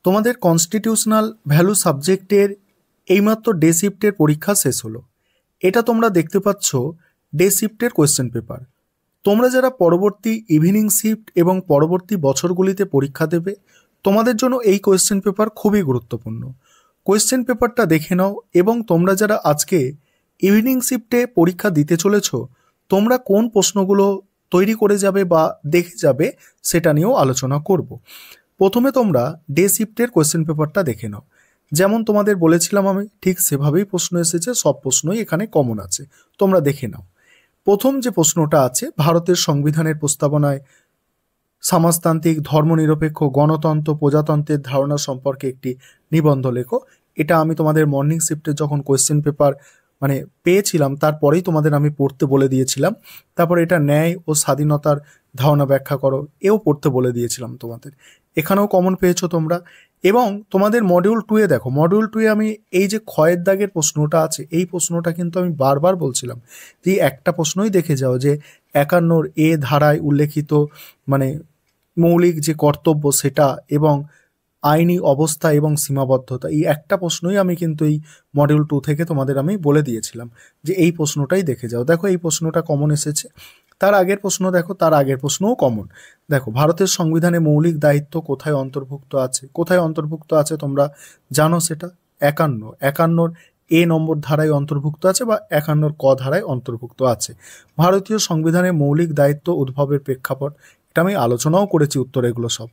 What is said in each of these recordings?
তোমাদের constitutional value সাবজেক্টের এইমাত্র ডে শিফটের পরীক্ষা শেষ হলো। এটা তোমরা দেখতে পাচ্ছ ডে শিফটের কোয়েশ্চেন পেপার। তোমরা যারা পরবর্তী ইভিনিং শিফট এবং পরবর্তী বছরগুলিতে পরীক্ষা দেবে, তোমাদের জন্য এই কোয়েশ্চেন পেপার খুবই গুরুত্বপূর্ণ। কোয়েশ্চেন পেপারটা দেখে নাও এবং তোমরা যারা আজকে ইভিনিং শিফটে পরীক্ষা দিতে চলেছ, তোমরা কোন প্রশ্নগুলো তৈরি করে যাবে বা দেখে যাবে সেটা নিয়েও আলোচনা করব। প্রথমে তোমরা ডে শিফটের কোয়েশ্চেন পেপারটা দেখে নাও। যেমন তোমাদের বলেছিলাম আমি, ঠিক সেভাবেই প্রশ্ন এসেছে, সব প্রশ্নই এখানে কমন আছে, তোমরা দেখে নাও। প্রথম যে প্রশ্নটা আছে, ভারতের সংবিধানের প্রস্তাবনায় সমাজতান্ত্রিক, ধর্মনিরপেক্ষ, গণতন্ত্র, প্রজাতন্ত্রের ধারণা সম্পর্কে একটি নিবন্ধ লেখো। এটা আমি তোমাদের মর্নিং শিফটে যখন কোয়েশ্চেন পেপার পেয়েছিলাম তারপরেই তোমাদের আমি পড়তে বলে দিয়েছিলাম। তারপর এটা ন্যায় ও স্বাধীনতার ধারণা ব্যাখ্যা করো, এও পড়তে বলে দিয়েছিলাম তোমাদের। এখানেও কমন পেয়েছো তোমরা। এবং তোমাদের মডিউল 2-এ দেখো, মডিউল 2-এ আমি এই যে ক্ষয়ের দাগের প্রশ্নটা আছে, এই প্রশ্নটা কিন্তু আমি বারবার বলছিলাম যে একটা প্রশ্নই দেখে যাও, যে 51 এ ধারায় উল্লেখিত মৌলিক যে কর্তব্য সেটা এবং আইনি অবস্থা এবং সীমাবদ্ধতা, এই একটা প্রশ্নই আমি কিন্তু এই মডিউল 2 থেকে তোমাদের আমি বলে দিয়েছিলাম যে এই প্রশ্নটাই দেখে যাও। দেখো এই প্রশ্নটা কমন এসেছে। তার আগের প্রশ্ন দেখো, তার আগের প্রশ্নও কমন। দেখো, ভারতের সংবিধানে মৌলিক দায়িত্ব কোথায় অন্তর্ভুক্ত আছে? কোথায় অন্তর্ভুক্ত আছে তোমরা জানো সেটা? 51 এ নম্বর ধারায় অন্তর্ভুক্ত আছে বা 51 ক ধারায় অন্তর্ভুক্ত আছে। ভারতীয় সংবিধানে মৌলিক দায়িত্ব উদ্ভবের প্রেক্ষাপট, এটা আমি আলোচনাও করেছি, উত্তর এগুলো সব।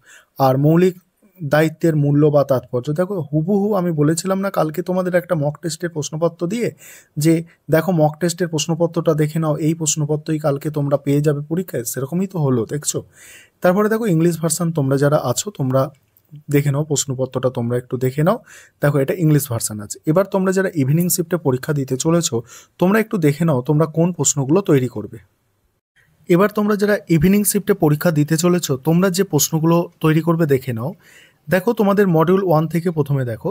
আর মৌলিক দায়িত্বের মূল্য বা তাৎপর্য, দেখো হুবহু আমি বলেছিলাম না কালকে তোমাদের একটা মক টেস্টের প্রশ্নপত্র দিয়ে, যে দেখো মক টেস্টের প্রশ্নপত্রটা দেখে নাও, এই প্রশ্নপত্রই কালকে তোমরা পেয়ে যাবে পরীক্ষায়, সেরকমই তো হলো, দেখছো। তারপরে দেখো ইংলিশ ভার্সান, তোমরা যারা আছো তোমরা দেখে নাও প্রশ্নপত্রটা, তোমরা একটু দেখে নাও। দেখো এটা ইংলিশ ভার্সান আছে। এবার তোমরা যারা ইভিনিং শিফটে পরীক্ষা দিতে চলেছো, তোমরা একটু দেখে নাও তোমরা কোন প্রশ্নগুলো তৈরি করবে। এবার তোমরা যারা ইভিনিং শিফটে পরীক্ষা দিতে চলেছো, তোমরা যে প্রশ্নগুলো তৈরি করবে দেখে নাও। দেখো তোমাদের মডিউল 1 থেকে প্রথমে দেখো,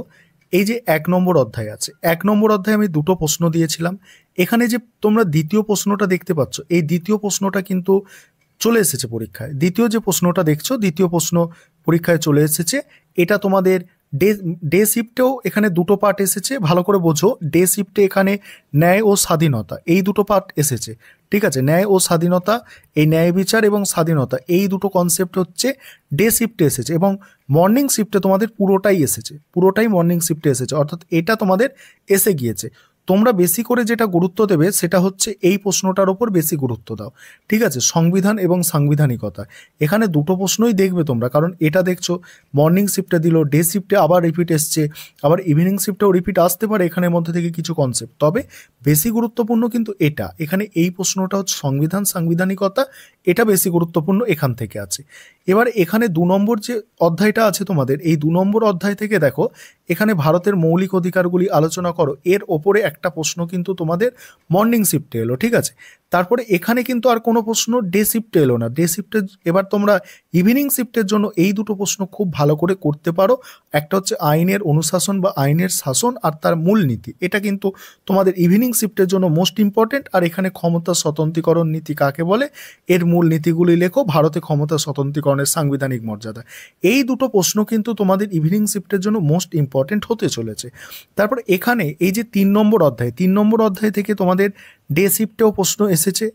এই যে 1 নম্বর অধ্যায় আছে, 1 নম্বর অধ্যায়ে আমি দুটো প্রশ্ন দিয়েছিলাম। এখানে যে তোমরা দ্বিতীয় প্রশ্নটা দেখতে পাচ্ছ, এই দ্বিতীয় প্রশ্নটা কিন্তু চলে এসেছে পরীক্ষায়। দ্বিতীয় যে প্রশ্নটা দেখছো, দ্বিতীয় প্রশ্ন পরীক্ষায় চলে এসেছে। এটা তোমাদের ডে শিফটেও এখানে দুটো পার্ট এসেছে, ভালো করে বোঝো। ডে শিফটে এখানে ন্যায় ও স্বাধীনতা, এই দুটো পার্ট এসেছে, ঠিক আছে। ন্যায় ও স্বাধীনতা, এই ন্যায় বিচার এবং স্বাধীনতা, এই দুটো কনসেপ্ট হচ্ছে ডে শিফটে এসেছে। এবং মর্নিং শিফটে তোমাদের পুরোটাই এসেছে, পুরোটাই মর্নিং শিফটে এসেছে, অর্থাৎ এটা তোমাদের এসে গিয়েছে। তোমরা বেশি করে যেটা গুরুত্ব দেবে সেটা হচ্ছে এই প্রশ্নটার ওপর বেশি গুরুত্ব দাও, ঠিক আছে। সংবিধান এবং সাংবিধানিকতা, এখানে দুটো প্রশ্নই দেখবে তোমরা, কারণ এটা দেখছো মর্নিং শিফটে দিল, ডে শিফটে আবার রিপিট এসছে, আবার ইভিনিং শিফটেও রিপিট আসতে পারে এখানের মধ্যে থেকে কিছু কনসেপ্ট। তবে বেশি গুরুত্বপূর্ণ কিন্তু এটা, এখানে এই প্রশ্নটা হচ্ছে সংবিধান সাংবিধানিকতা, এটা বেশি গুরুত্বপূর্ণ এখান থেকে আছে। এবার এখানে 2 নম্বর যে অধ্যায়টা আছে তোমাদের, এই 2 নম্বর অধ্যায় থেকে দেখো, এখানে ভারতের মৌলিক অধিকারগুলি আলোচনা করো, এর ওপরে একটা প্রশ্ন কিন্তু তোমাদের মর্নিং শিফটে এলো, ঠিক আছে। তারপরে এখানে কিন্তু আর কোনো প্রশ্ন ডে শিফটে এলো না, ডে শিফটে। এবার তোমরা ইভিনিং শিফটের জন্য এই দুটো প্রশ্ন খুব ভালো করে করতে পারো। একটা হচ্ছে আইনের অনুশাসন বা আইনের শাসন আর তার মূলনীতি, এটা কিন্তু তোমাদের ইভিনিং শিফটের জন্য মোস্ট ইম্পর্টেন্ট। আর এখানে ক্ষমতা স্বতন্ত্রীকরণ নীতি কাকে বলে, এর মূল নীতিগুলি লেখো, ভারতে ক্ষমতা স্বতন্ত্রীকরণের সাংবিধানিক মর্যাদা। এই দুটো প্রশ্ন কিন্তু তোমাদের ইভিনিং শিফটের জন্য মোস্ট ইম্পর্টেন্ট হতে চলেছে। তারপর এখানে এই যে 3 নম্বর অধ্যায়, 3 নম্বর অধ্যায় থেকে তোমাদের ডে শিফটেও প্রশ্ন এসেছে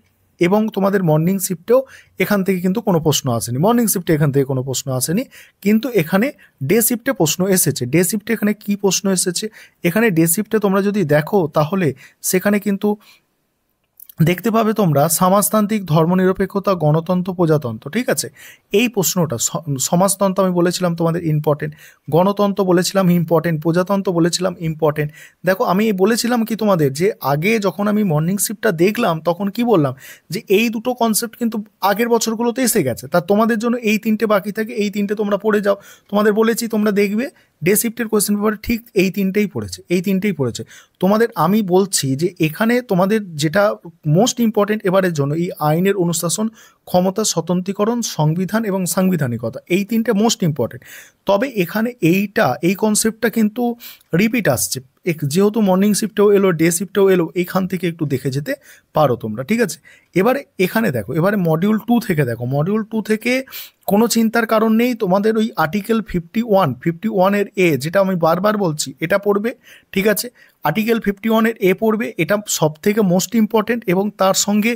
এবং তোমাদের মর্নিং শিফটেও এখান থেকে কিন্তু কোনো প্রশ্ন আসেনি। মর্নিং শিফটে এখান থেকে কোনো প্রশ্ন আসেনি, কিন্তু এখানে ডে শিফটে প্রশ্ন এসেছে। ডে শিফটে এখানে কি প্রশ্ন এসেছে, এখানে ডে শিফটে তোমরা যদি দেখো তাহলে সেখানে কিন্তু দেখতে পাবে তোমরা সমাজতান্ত্রিক, ধর্মনিরপেক্ষতা, গণতন্ত্র, প্রজাতন্ত্র, ঠিক আছে। এই প্রশ্নটা, সমাজতন্ত্র আমি বলেছিলাম তোমাদের ইম্পর্টেন্ট, গণতন্ত্র বলেছিলাম ইম্পর্টেন্ট, প্রজাতন্ত্র বলেছিলাম ইম্পর্টেন্ট। দেখো আমি বলেছিলাম কি তোমাদের, যে আগে যখন আমি মর্নিং শিফটটা দেখলাম তখন কি বললাম, যে এই দুটো কনসেপ্ট কিন্তু আগের বছরগুলোতে এসে গেছে, তা তোমাদের জন্য এই 3টে বাকি থাকে, এই 3টে তোমরা পড়ে যাও। তোমাদের বলেছি তোমরা দেখবে ডে শিফটের কোয়েশ্চেন পেপারে ঠিক এই 3টেই পড়েছে, এই 3টেই পড়েছে তোমাদের। আমি বলছি যে এখানে তোমাদের যেটা মোস্ট ইম্পর্টেন্ট এবারের জন্য, এই আইনের অনুশাসন, ক্ষমতা স্বতন্ত্রীকরণ, সংবিধান এবং সাংবিধানিকতা, এই 3টে মোস্ট ইম্পর্টেন্ট। তবে এখানে এই কনসেপ্টটা কিন্তু রিপিট আসছে, যেহেতু মর্নিং শিফটেও এলো, ডে শিফটেও এলো, এইখান থেকে একটু দেখে যেতে পারো তোমরা, ঠিক আছে। এবারে এখানে দেখো, এবারে মডিউল 2 থেকে দেখো, মডিউল 2 থেকে কোনো চিন্তার কারণ নেই, তোমাদের ওই আর্টিকেল 51 এর এ, যেটা আমি বারবার বলছি, এটা পড়বে, ঠিক আছে। আর্টিকেল 51 এর এ পড়বে, এটা সব থেকে মোস্ট ইম্পর্টেন্ট, এবং তার সঙ্গে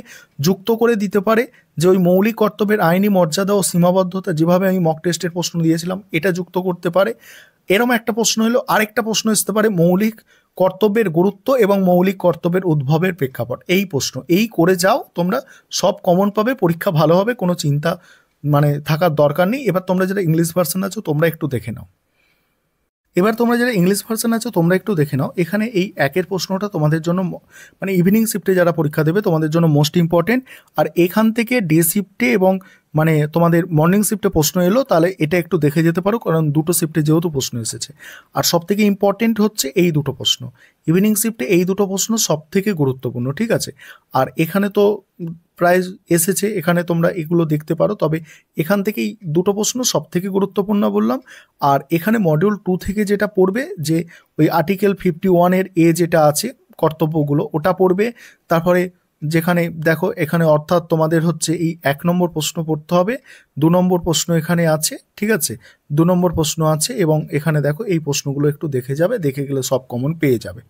যুক্ত করে দিতে পারে যে ওই মৌলিক কর্তব্যের আইনি মর্যাদা ও সীমাবদ্ধতা, যেভাবে আমি মক টেস্টের প্রশ্ন দিয়েছিলাম, এটা যুক্ত করতে পারে। এরম একটা প্রশ্ন হলো, আরেকটা প্রশ্ন আসতে পারে মৌলিক কর্তব্যের গুরুত্ব এবং মৌলিক কর্তব্যের উদ্ভবের প্রেক্ষাপট। এই প্রশ্ন এই করে যাও, তোমরা সব কমন পাবে, পরীক্ষা ভালো হবে, কোনো চিন্তা মানে থাকার দরকার নেই। এবার তোমরা যারা ইংলিশ ভার্সন আছো তোমরা একটু দেখে নাও। তোমরা একটু দেখে নাও, এখানে এই একের প্রশ্নটা তোমাদের জন্য মানে ইভিনিং শিফটে যারা পরীক্ষা দেবে তোমাদের জন্য মোস্ট ইম্পর্টেন্ট। আর এখান থেকে ডে শিফটে এবং মানে তোমাদের মর্নিং শিফটে প্রশ্ন এলো, তাহলে এটা একটু দেখে যেতে পারো, কারণ দুটো শিফটে যেহেতু প্রশ্ন এসেছে। আর সব থেকে ইম্পর্টেন্ট হচ্ছে এই দুটো প্রশ্ন, ইভিনিং শিফটে এই দুটো প্রশ্ন সব থেকে গুরুত্বপূর্ণ, ঠিক আছে। আর এখানে তো প্রায় এসেছে, এখানে তোমরা এগুলো দেখতে পারো, তবে এখান থেকেই দুটো প্রশ্ন সব থেকে গুরুত্বপূর্ণ বললাম। আর এখানে মডিউল 2 থেকে যেটা পড়বে, যে ওই আর্টিকেল 51 এর এ যেটা আছে কর্তব্যগুলো, ওটা পড়বে। তারপরে যেখানে দেখো এখানে অর্থাৎ তোমাদের হচ্ছে এই 1 নম্বর প্রশ্ন পড়তে হবে, 2 নম্বর প্রশ্ন এখানে আছে, ঠিক আছে, 2 নম্বর প্রশ্ন আছে, এবং এখানে দেখো এই প্রশ্নগুলো একটু দেখে যাবে, দেখে গেলে সব কমন পেয়ে যাবে।